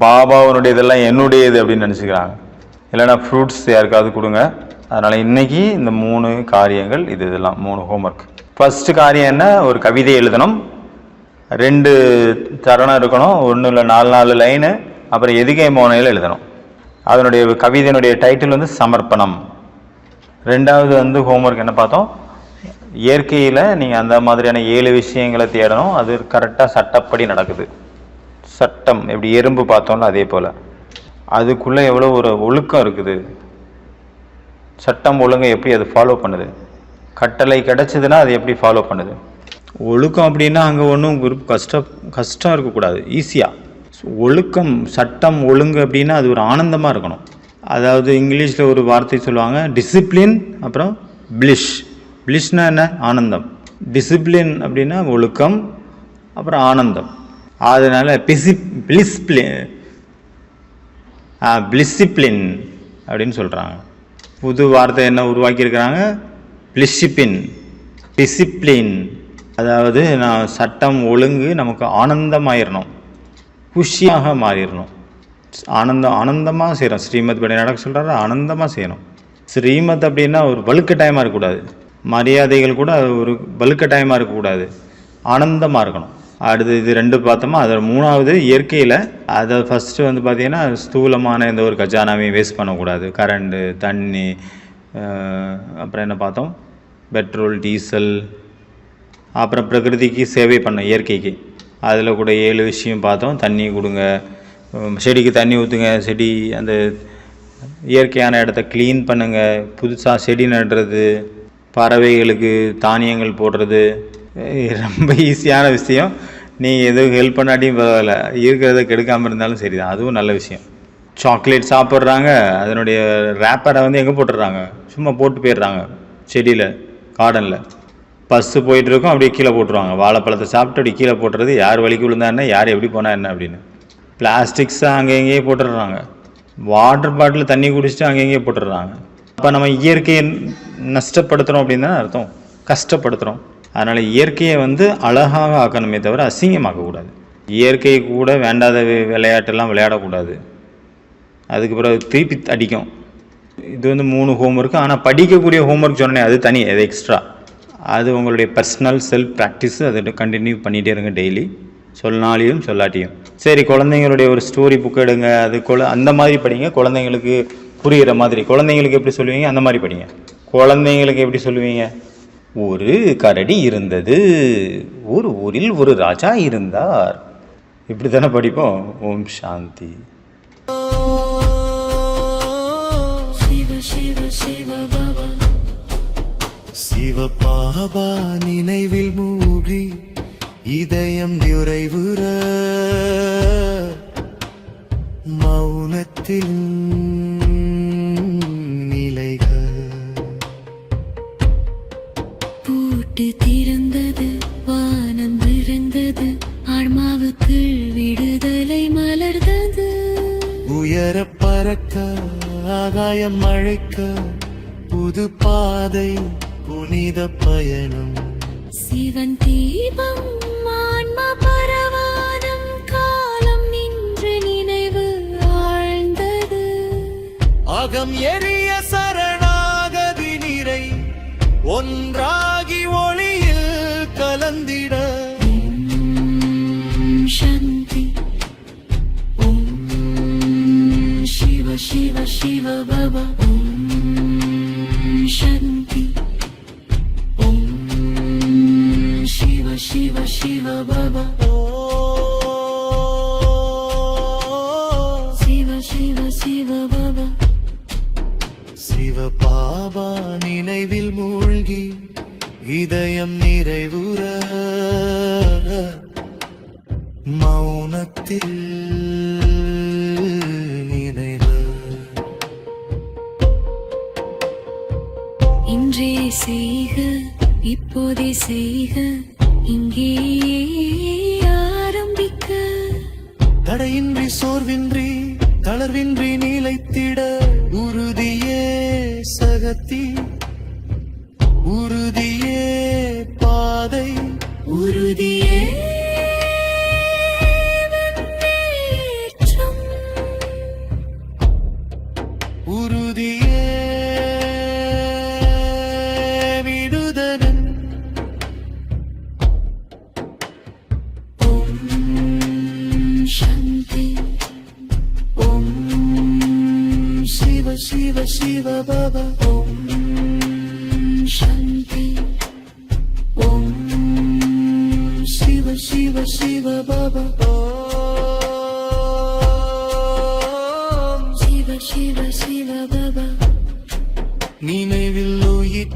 பாபாவனுடைய இதெல்லாம் என்னுடையது அப்படின்னு நினச்சிக்கிறாங்க. இல்லைனா ஃப்ரூட்ஸ் யாருக்காவது கொடுங்க. அதனால் இன்றைக்கி இந்த 3 காரியங்கள், இதெல்லாம் 3 ஹோம்ஒர்க். ஃபஸ்ட்டு காரியம் என்ன, ஒரு கவிதை எழுதணும். 2 தருணம் இருக்கணும், 1 இல்லை 4 லைனு. அப்புறம் எதுகை மோனையில் எழுதணும். அதனுடைய கவிதையினுடைய டைட்டில் வந்து சமர்ப்பணம். 2வது வந்து ஹோம்ஒர்க் என்ன பார்த்தோம், இயற்கையில் நீங்கள் அந்த மாதிரியான 7 விஷயங்களை தேடணும். அது கரெக்டாக சட்டப்படி நடக்குது. சட்டம் எப்படி எறும்பு பார்த்தோம்ல அதே போல் அதுக்குள்ளே எவ்வளோ ஒரு ஒழுக்கம் இருக்குது. சட்டம் ஒழுங்கை எப்படி அது ஃபாலோ பண்ணுது, கட்டளை கிடச்சிதுன்னா அது எப்படி ஃபாலோ பண்ணுது. ஒழுக்கம் அப்படின்னா அங்கே ஒன்றும் கஷ்டம் இருக்கக்கூடாது, ஈஸியாக. ஒழுக்கம், சட்டம், ஒழுங்கு அப்படின்னா அது ஒரு ஆனந்தமாக இருக்கணும். அதாவது இங்கிலீஷில் ஒரு வார்த்தை சொல்லுவாங்க, டிசிப்ளின், அப்புறம் பிளிஷ்னா என்ன, ஆனந்தம். டிசிப்ளின் அப்படின்னா ஒழுக்கம், அப்புறம் ஆனந்தம். அதனால் பிளிசிப்ளின் அப்படின்னு சொல்கிறாங்க. புது வார்த்தை என்ன உருவாக்கியிருக்கிறாங்க, டிசிப்ளின். அதாவது சட்டம் ஒழுங்கு நமக்கு ஆனந்தமாயிடணும், குஷியாக மாறிடணும். ஆனந்தமாக செய்கிறோம். ஸ்ரீமத் படி நடக்க சொல்கிறாரு, ஆனந்தமாக செய்யணும். ஸ்ரீமத் அப்படின்னா ஒரு வலுக்கட்டாயமாக இருக்கக்கூடாது. மரியாதைகள் கூட ஒரு வலுக்கட்டாயமாக இருக்கக்கூடாது. ஆனந்தமாக இருக்கணும். அடுத்து இது 2 பார்த்தோமா, அது 3வது இயற்கையில். அதை ஃபஸ்ட்டு வந்து பார்த்திங்கன்னா ஸ்தூலமான எந்த ஒரு கஜானாவையும் வேஸ்ட் பண்ணக்கூடாது. கரண்ட்டு, தண்ணி, அப்புறம் என்ன பார்த்தோம், பெட்ரோல், டீசல், அப்புறம் பிரகிருதிக்கு சேவை பண்ண இயற்கைக்கு. அதில் கூட 7 விஷயம் பார்த்தோம். தண்ணி கொடுங்க, செடிக்கு தண்ணி ஊற்றுங்க, செடி அந்த இயற்கையான இடத்த க்ளீன் பண்ணுங்கள், புதுசாக செடி நடுறது, பறவைகளுக்கு தானியங்கள் போடுறது. ரொம்ப ஈஸியான விஷயம். நீங்கள் எதுவும் ஹெல்ப் பண்ணாட்டியும் பரவாயில்ல, இருக்கிறத கெடுக்காமல் இருந்தாலும் சரி தான், அதுவும் நல்ல விஷயம். சாக்லேட் சாப்பிட்றாங்க, அதனுடைய ரேப்பரை வந்து எங்கே போட்டுடுறாங்க, சும்மா போட்டு போயிடுறாங்க செடியில், கார்டனில். பஸ்ஸு போயிட்டுருக்கோம், அப்படியே கீழே போட்டுருவாங்க. வாழைப்பழத்தை சாப்பிட்டு அப்படி கீழே போட்டுறது, யார் வலிக்கு விழுந்தா என்ன, யார் எப்படி போனால் என்ன அப்படின்னு. பிளாஸ்டிக்ஸை அங்கே எங்கேயே போட்டுடுறாங்க. வாட்டர் பாட்டில் தண்ணி குடிச்சிட்டு அங்கே எங்கேயே போட்டுடுறாங்க. அப்போ நம்ம இயற்கையை நஷ்டப்படுத்துகிறோம் அப்படின்னு தான் அர்த்தம், கஷ்டப்படுத்துகிறோம். அதனால் இயற்கையை வந்து அழகாக ஆக்கணுமே தவிர அசிங்கமாக்கக்கூடாது. இயற்கை கூட வேண்டாத விளையாட்டெல்லாம் விளையாடக்கூடாது. அதுக்கு பிறகு திருப்பி அடிக்கும். இது வந்து 3 ஹோம்ஒர்க்கு. ஆனால் படிக்கக்கூடிய ஹோம்ஒர்க் சொன்னேன், அது தனி, அது எக்ஸ்ட்ரா. அது உங்களுடைய பர்சனல் செல்ஃப் ப்ராக்டிஸு, அதை கண்டினியூ பண்ணிகிட்டே இருங்க டெய்லி, சொன்னாலையும் சொல்லாட்டியும். சரி, குழந்தைங்களுடைய ஒரு ஸ்டோரி புக் எடுங்க, அது அந்த மாதிரி படிங்க, குழந்தைங்களுக்கு புரிகிற மாதிரி. குழந்தைங்களுக்கு எப்படி சொல்லுவீங்க அந்த மாதிரி படிங்க. குழந்தைங்களுக்கு எப்படி சொல்லுவீங்க, ஒரு கரடி இருந்தது, ஒரு ஊரில் ஒரு ராஜா இருந்தார், இப்படி தானே படிப்போம். ஓம் சாந்தி. சிவ சிவ சிவ பாபா, சிவ பாபா நினைவில் மூழ்கி இதயம் நிறைவுற மௌனத்தில் பூட்டு திறந்தது, வானம் திறந்தது, ஆன்மாவுக்கு விடுதலை மலர்ந்தது. உயர பறக்க ஆகாயம் அழைக்க புது பாதை புனித பயணம். சிவன் தீபம் ஆன்மா பரவானம், காலம் நின்று நினைவு ஆழ்ந்தது. அகம் எரிய சரணாகதி நிறை ஒன்றாகி ஒளியில் கலந்திட. சாந்தி. ஓம் சிவ சிவ சிவ பாபா. ஓம் சாந்தி. ஓம் சிவ சிவ சிவ பாபா. சிவ சிவ சிவ பாபா. சிவ பாபா நினைவில் மூழ்கி இதயம் நிறைவுற மௌனத்தில் நிறைவு. இன்றே செய்க, இப்போதே செய்க, இங்கே ஆரம்பிக்க. தடையின்றி சோர்வின்றி தளர்வின்றி நிலைத்திட உறுதியே சகத்தி, உறுதியே பாதை, உறுதியே முன்னேற்றம். உறுதியே விடுதலன். ஓம் சாந்தி. ஓம் சிவ சிவ சிவ பாபா. ஓம் சாந்தி. ஓம் சிவ சிவ சிவ பாபா. ஓம் சிவ சிவ சிவ பாபா. நினைவில் உயிர்